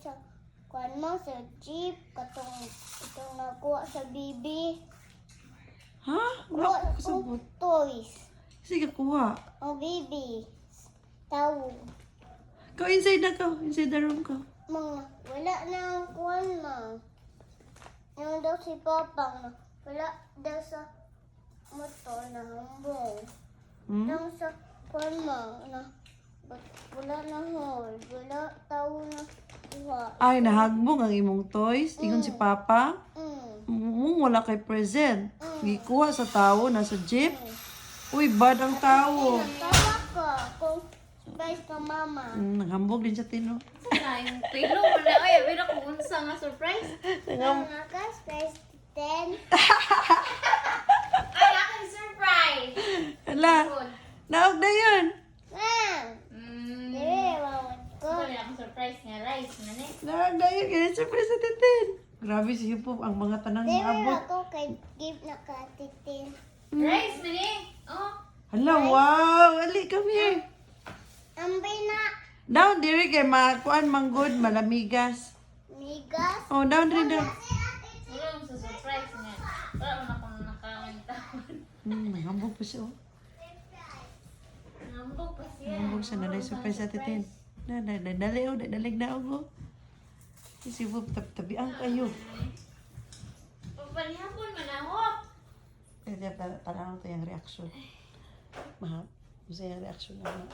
sa kuan mo sa jeep katong nakuha sa bibi. Ha? Wala ko kasabot. Toys. Sige, kuha. O bibi. Tawag. Go inside na ko. Inside the room ko. Mga wala na ang kuan ma. Yung daw si Papa na wala daw sa motor na hambong. Hmm? Nang sa kuan ma na wala na hold. Wala tao na kuha. Ay, nahagbong ang imong toys. Tingon si Papa. Wala kay present. Gikuha sa tao, nasa jeep. Uy, bad ang tao. Tawa ka kung surprise ka mama. Naghambog din sa tino. Sana yung pilo mo na. Ay, abira kung unsa nga surprise. Mga ka, surprise 10. Ay, aking surprise. Ala, naog na yun. Ma'am! Dire, wawat ko. Wala akong surprise nga rice man eh. Naog na yun. Kaya surprise sa titin. Grabe si Hippo. Ang mga tanang Dire maabot. ako kay give na katitin. Rice man eh. Oh. Hala, wow. Ali, come here. Ambay na. Down, diri kay makuan manggod, malamigas. Migas. Oh, down rin down. Wala akong sa surprise nga. Wala mo na akong nakamantawan. Naghambog pa siya. Oh. Nambog pa siya. Naghambog siya. Naday surprise sa titin. Dali, oh. Dalig na ako. Si Bob, tabiang kayo. Pagpanihapon manahop. Parang ito yung reaction. Mahal. Gusto yung reaction naman.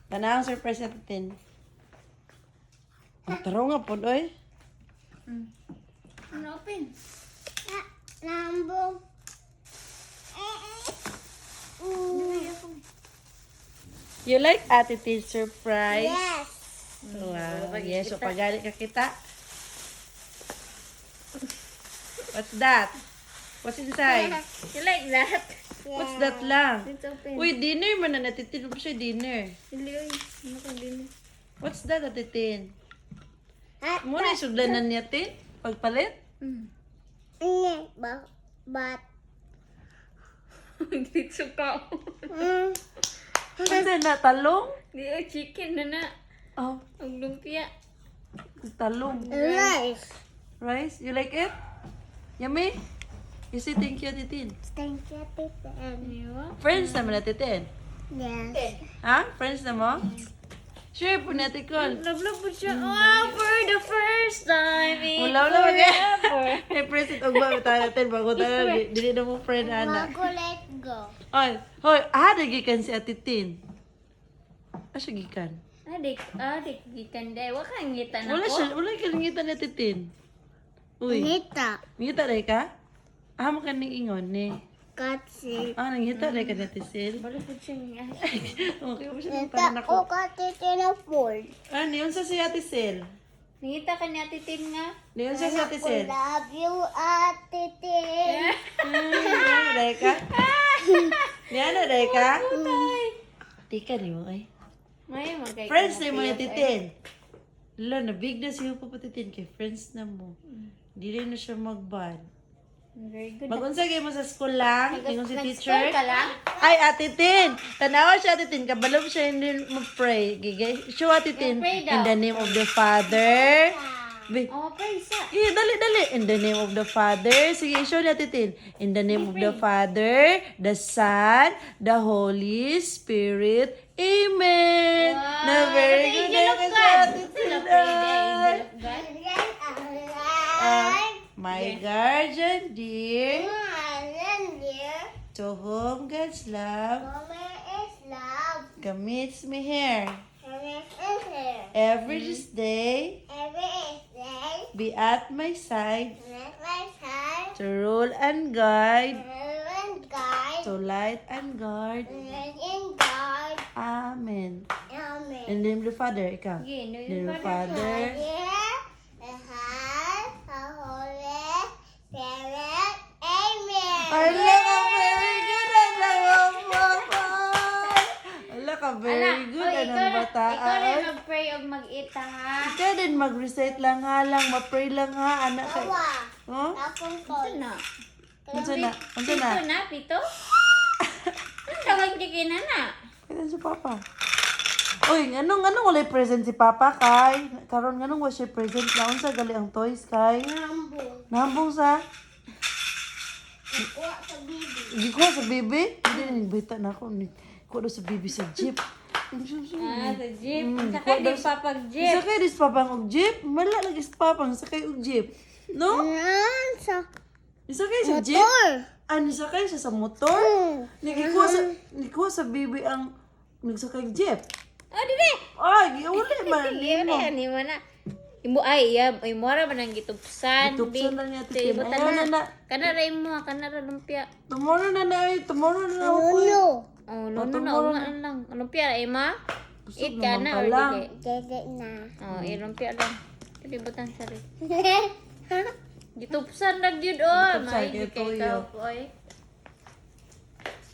Tanang surprise sa titin. Ang taro nga po, oy. Ano open? Nambong. You like attitude surprise? Yes. Wow. Yes, so pagalit ka kita. What's that? What's inside? You like that? What's that lang? It's open. Uy, dinner man na natitin mo siya dinner. Dili, oy. Ano ka din? What's that natitin? At Mo na isuglanan niya tin? Pagpalit? Bat. Dito ka. Ano na? Talong? Di, oy, chicken na na. Oh, Ang lumpia. talong. Rice. Rice? You like it? Yummy? You say thank you, titin. Thank you, Titan. Iwa. Friends naman na titin. Yes. Ha? Friends na mo? Sure po natin ko. Love po siya. Wow, for the first time in Wala na mag forever. May present og ba tayo natin bago tayo dili na mo friend ana. Mago, let go. Oy, hoy, ada gikan si Ate Tin. Asa gikan? Adik, gikan day. Wa kang ngitan Wala ako. siya, wala kalingitan ni Ate Tin. Uy, Nita. ngita dai ka? Ah, mo kaning ingon ni. Katsi. Ah, nangita dai ka ni Ate Sil. Balo po siya niya. Okay, mo siya Nita parang ko ako. katitin na full. Ah, niyon sa si Ate Sil. Nangita ka ni Ate Tin nga. Niyon sa si Ate Sil. Love you, Ate Tin. Niyan dai ka? Niyan dai ka? Di ka ni mo ay. May magay. Friends na mo ni Titin. Lalo, nabig na siya pa Titin kay friends na mo. Dili na siya mag-bad. Very good. Mag-unsa kayo mo sa school lang, tingong si teacher. Nag-school ka lang? Ay, Ate Tin! Tanawa siya, Ate Tin. Kabalom siya hindi mag-pray. Gigay. Show, Ate Tin. Mag-pray daw. In the name of the Father. Oh, praise sa. Dali. In the name of the Father. Sige, show ni Ate Tin. In the name of the Father, the Son, the Holy Spirit. Amen! Wow. Na very Ate, good angel of na God. si Ate Tin. Sila pray day, angel of God. My guardian dear, Dear, to whom God's love Mama is love. commits me here. Mama is here. Every this day, Every day, be at my side let my side, to rule and guide, and guide, to light and guard. and in God. Amen. Amen. In the name of the Father, ikaw. Okay, no, In the name yung of the father. Father. The Son, the Holy Spirit. Amen. Ala ka, very good. Ala ka, Ala ka, very good. Anong bata. Ikaw na mag-pray o mag-ita ha. Ikaw din mag-recite lang ha lang, ma-pray lang ha, anak ka. Awa. Oh? Tapos ko. Ito na. Unsa na? Unsa na? Pito na, pito? Ang tawag di kinana. Kailan si Papa? Uy, anong wala present si Papa kay? Karon nganong wa siya present na unsa gali ang toys kay? Nambong. Nambong sa Kuha sa bibi. gikuha sa bibi. Hindi ni bita na ako ni kuha daw sa bibi sa jeep. Sa jeep. Sakay Sakay di papag-jeep. Sakay dis papang og jeep. Mala lagi sa papang sakay og jeep. No? Yan sa Nisakay sa jeep. motor. Nisakay siya sa motor. Nikuha sa bibi ang nagsakay og jeep. Oh, dili. Ay, wala man. Ni mo na. Imo ay imo ra man ang gitupsan. Gitupsan na niya, Ti, tikim. butan Ayaw na. Kana ra imo, kana ra lumpia. Tomorrow na na. Tomorrow na na ako. Uno. Oh, no na una lang. Lumpia ra ima. Busog Eat naman kana ka or lang. dili. Dede na. Oh, lumpia lang. Dili butan sa rin. Gitupsan ra gyud oh. Gitupsan, May kay kay tuyo. ka oy.